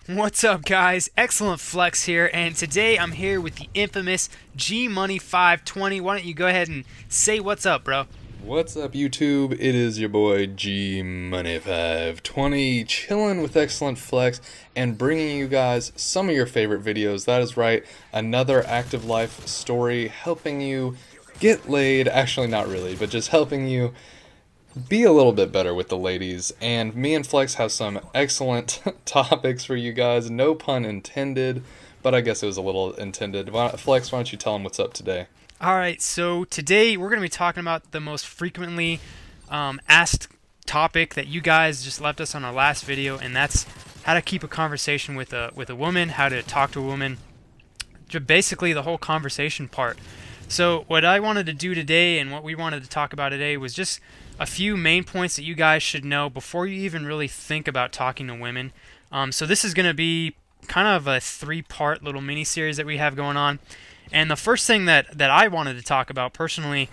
What's up, guys? XilentFlex here, and today I'm here with the infamous G-Money520. Why don't you go ahead and say what's up, bro? What's up, YouTube? It is your boy G-Money520, chilling with XilentFlex and bringing you guys some of your favorite videos. That is right, another active life story helping you get laid. Actually, not really, but just helping you be a little bit better with the ladies. And me and Flex have some excellent topics for you guys. No pun intended, but I guess it was a little intended. Flex, why don't you tell them what's up today? Alright, so today we're going to be talking about the most frequently asked topic that you guys just left us on our last video, and that's how to keep a conversation with a woman, how to talk to a woman, basically the whole conversation part. So what I wanted to do today and what we wanted to talk about today was just a few main points that you guys should know before you even really think about talking to women. So this is going to be kind of a three-part little mini-series that we have going on. And the first thing that I wanted to talk about personally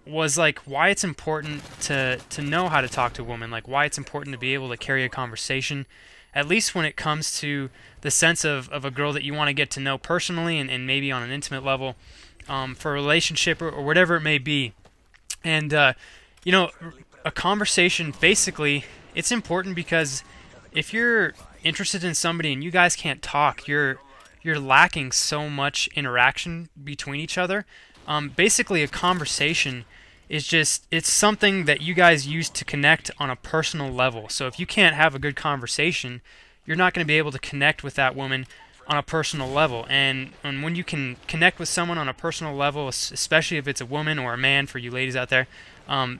was like why it's important to know how to talk to a woman, like why it's important to be able to carry a conversation, at least when it comes to the sense of a girl that you want to get to know personally and maybe on an intimate level for a relationship or whatever it may be. And you know, a conversation, basically, it's important because if you're interested in somebody and you guys can't talk, you're lacking so much interaction between each other. Basically, a conversation is just, it's something that you guys use to connect on a personal level. So if you can't have a good conversation, you're not going to be able to connect with that woman on a personal level. And when you can connect with someone on a personal level, especially if it's a woman or a man, for you ladies out there,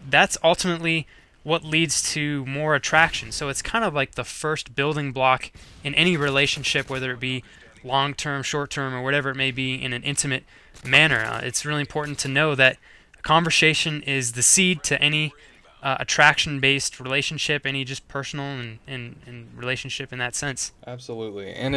that's ultimately what leads to more attraction. So it's kind of like the first building block in any relationship, whether it be long-term, short-term, or whatever it may be in an intimate manner. It's really important to know that a conversation is the seed to any attraction-based relationship, any just personal and relationship in that sense. Absolutely. And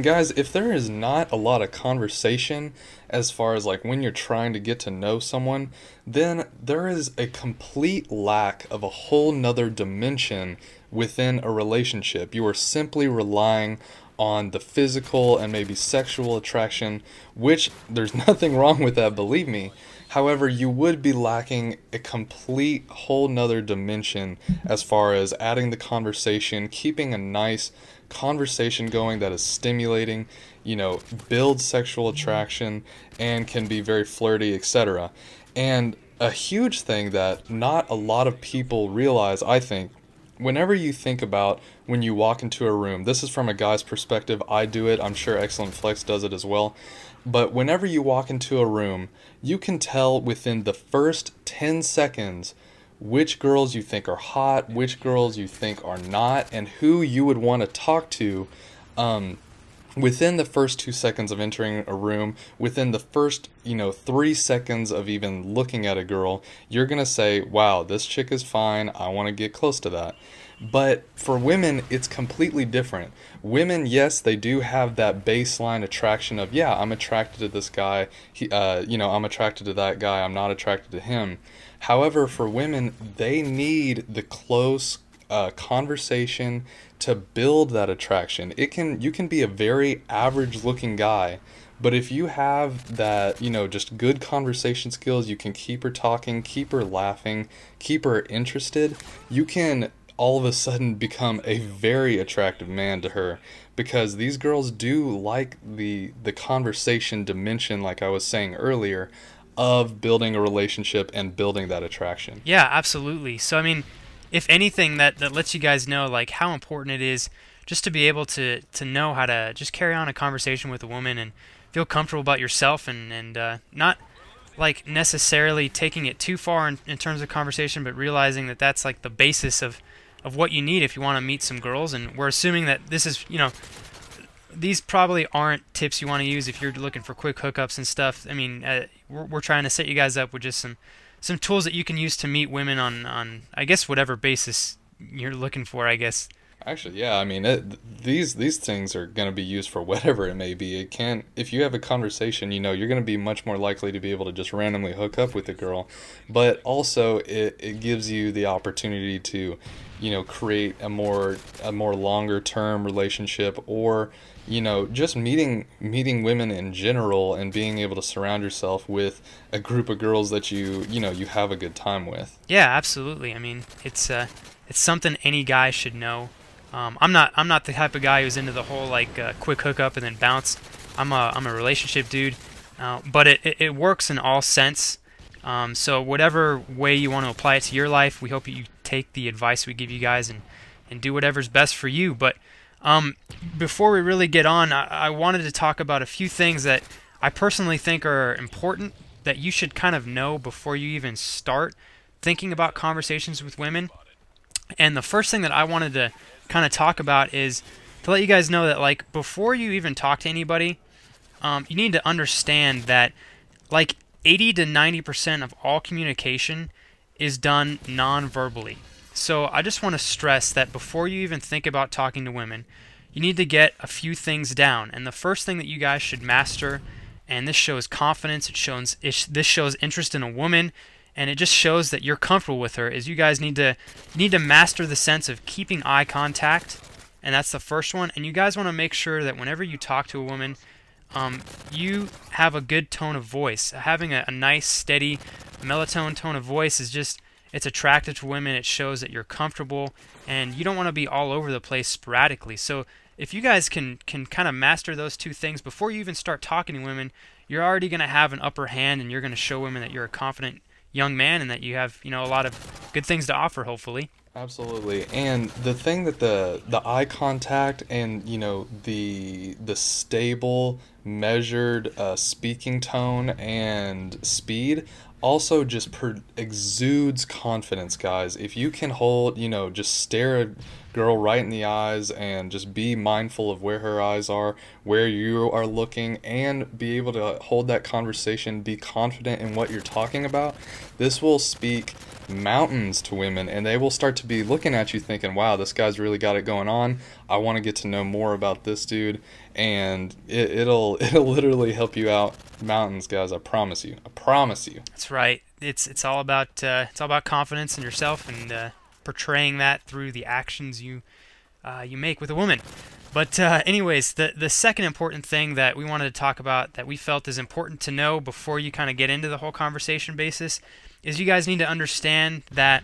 guys, if there is not a lot of conversation as far as like when you're trying to get to know someone, then there is a complete lack of a whole nother dimension within a relationship. You are simply relying on the physical and maybe sexual attraction, which there's nothing wrong with that, believe me. However, you would be lacking a complete whole nother dimension as far as adding the conversation, keeping a nice conversation going that is stimulating, you know, builds sexual attraction and can be very flirty, etc. And a huge thing that not a lot of people realize, I think, whenever you think about when you walk into a room, this is from a guy's perspective, I do it, I'm sure XilentFlex does it as well, but whenever you walk into a room, you can tell within the first 10 seconds which girls you think are hot, which girls you think are not, and who you would want to talk to within the first 2 seconds of entering a room. Within the first, 3 seconds of even looking at a girl, you're going to say, wow, this chick is fine, I want to get close to that. But for women, it's completely different. Women, yes, they do have that baseline attraction of, yeah, I'm attracted to this guy, I'm attracted to that guy, I'm not attracted to him. However, for women, they need the close conversation to build that attraction. You can be a very average looking guy, but if you have that, just good conversation skills, you can keep her talking, keep her laughing, keep her interested, you can all of a sudden become a very attractive man to her, because these girls do like the conversation dimension, like I was saying earlier, of building a relationship and building that attraction. Yeah, absolutely. So I mean, if anything, that lets you guys know like how important it is just to be able to know how to just carry on a conversation with a woman and feel comfortable about yourself and not like necessarily taking it too far in terms of conversation, but realizing that that's like the basis of what you need if you want to meet some girls. And we're assuming that this is, these probably aren't tips you want to use if you're looking for quick hookups and stuff. I mean, we're trying to set you guys up with just some tools that you can use to meet women on I guess whatever basis you're looking for, I guess. Actually, yeah, I mean, these things are going to be used for whatever it may be. If you have a conversation, you're going to be much more likely to be able to just randomly hook up with a girl, but also it gives you the opportunity to create a more longer term relationship, or just meeting women in general and being able to surround yourself with a group of girls that you have a good time with. Yeah, absolutely. I mean, it's something any guy should know. I'm not the type of guy who's into the whole like quick hookup and then bounce. I'm a relationship dude, but it works in all sense. So whatever way you want to apply it to your life, we hope you take the advice we give you guys and do whatever's best for you. But before we really get on, I wanted to talk about a few things that I personally think are important that you should kind of know before you even start thinking about conversations with women. And the first thing that I wanted to kind of talk about is to let you guys know that, like, before you even talk to anybody, you need to understand that, like, 80 to 90% of all communication is done non-verbally. So I just want to stress that before you even think about talking to women, you need to get a few things down. And the first thing that you guys should master, and this shows confidence, this shows interest in a woman, and it just shows that you're comfortable with her, is you guys need to master the sense of keeping eye contact, and that's the first one. And you guys want to make sure that whenever you talk to a woman, you have a good tone of voice. Having a nice, steady, melatonin tone of voice is just, it's attractive to women. It shows that you're comfortable, and you don't want to be all over the place sporadically. So if you guys can kind of master those two things before you even start talking to women, you're already going to have an upper hand, and you're going to show women that you're a confident young man and that you have, a lot of good things to offer, hopefully. Absolutely. And the thing that the eye contact and the stable, measured speaking tone and speed also just exudes confidence, guys. If you can hold, just stare a girl right in the eyes and just be mindful of where her eyes are, where you are looking, and be able to hold that conversation, be confident in what you're talking about, this will speak mountains to women, and they will start to be looking at you thinking, wow, this guy's really got it going on. I want to get to know more about this dude, and it'll literally help you out mountains, guys. I promise you. That's right. It's all about confidence in yourself and portraying that through the actions you make with a woman. But anyways, the second important thing that we wanted to talk about that we felt is important to know before you kind of get into the whole conversation basis is you guys need to understand that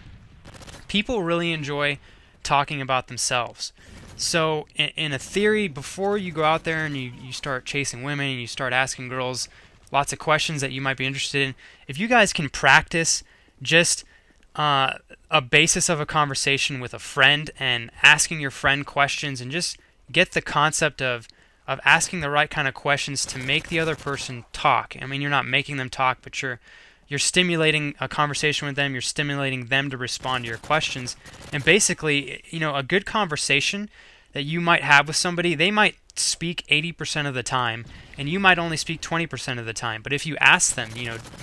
people really enjoy talking about themselves. So in a theory, before you go out there and you start chasing women and you start asking girls lots of questions that you might be interested in, if you guys can practice just a basis of a conversation with a friend and asking your friend questions and just get the concept of asking the right kind of questions to make the other person talk. I mean, you're not making them talk, but you're stimulating a conversation with them. You're stimulating them to respond to your questions. And basically, a good conversation that you might have with somebody, they might speak 80% of the time, and you might only speak 20% of the time. But if you ask them,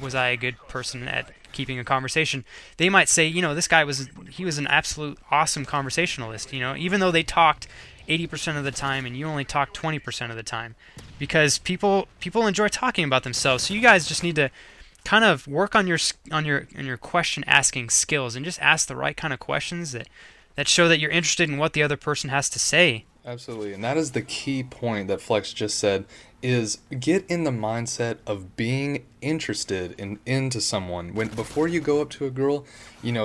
was I a good person at keeping a conversation, they might say, this guy was an absolute awesome conversationalist, even though they talked 80% of the time and you only talk 20% of the time, because people enjoy talking about themselves. So you guys just need to kind of work on your question asking skills and just ask the right kind of questions that show that you're interested in what the other person has to say. Absolutely. And that is the key point that Flex just said, is get in the mindset of being interested into someone. Before you go up to a girl,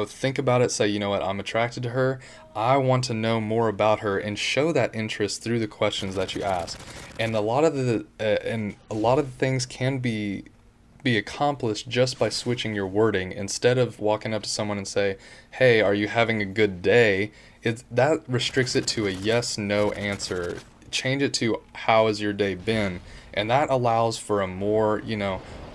think about it, say, what, I'm attracted to her, I want to know more about her, and show that interest through the questions that you ask. And a lot of the things can be accomplished just by switching your wording. Instead of walking up to someone and say, hey, are you having a good day? That restricts it to a yes, no answer. Change it to, how has your day been? And that allows for a more,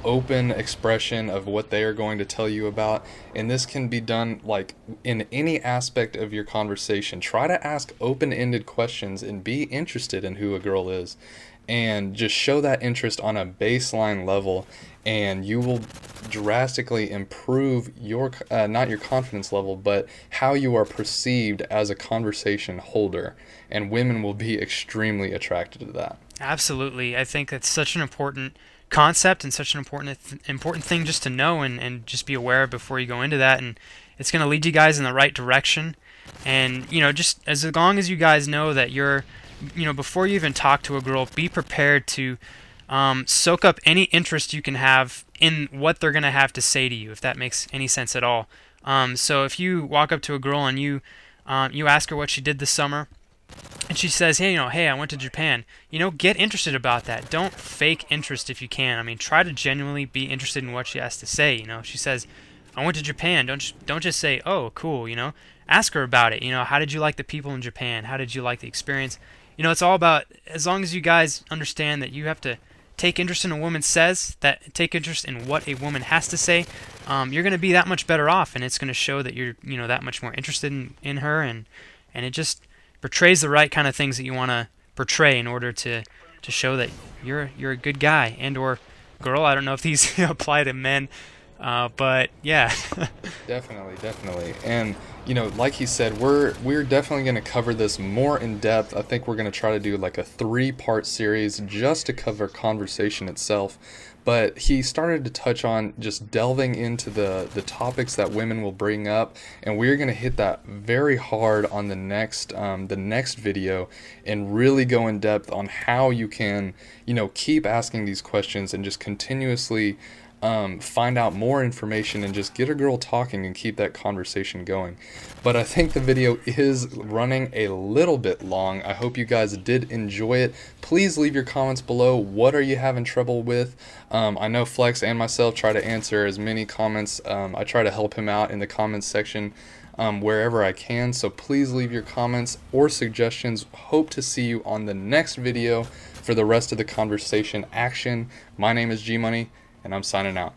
open expression of what they are going to tell you about. And this can be done like in any aspect of your conversation. Try to ask open-ended questions and be interested in who a girl is, and just show that interest on a baseline level, and you will drastically improve your not your confidence level, but how you are perceived as a conversation holder, and women will be extremely attracted to that. Absolutely. I think that's such an important concept and such an important thing just to know and just be aware of before you go into that, and it's going to lead you guys in the right direction. And just as long as you guys know that you're, before you even talk to a girl, be prepared to soak up any interest you can have in what they're gonna have to say to you, if that makes any sense at all. So if you walk up to a girl and you ask her what she did this summer, and she says, hey, hey, I went to Japan. Get interested about that. Don't fake interest if you can. I mean, try to genuinely be interested in what she has to say. If she says, I went to Japan, don't just say, oh, cool. Ask her about it. How did you like the people in Japan? How did you like the experience? It's all about, as long as you guys understand that you have to take interest in a woman says, that take interest in what a woman has to say, you're going to be that much better off, and it's going to show that you're that much more interested in her, and it just portrays the right kind of things that you want to portray in order to show that you're a good guy and or girl. I don't know if these apply to men, but yeah. Definitely. And like he said, we're definitely going to cover this more in depth. I think we're going to try to do like a 3-part series just to cover conversation itself. But he started to touch on just delving into the topics that women will bring up, and we're going to hit that very hard on the next video, and really go in depth on how you can keep asking these questions and just continuously find out more information and just get a girl talking and keep that conversation going. But I think the video is running a little bit long. I hope you guys did enjoy it. Please leave your comments below. What are you having trouble with? I know Flex and myself try to answer as many comments. I try to help him out in the comments section wherever I can. So please leave your comments or suggestions. Hope to see you on the next video for the rest of the conversation action. My name is G Money, and I'm signing out.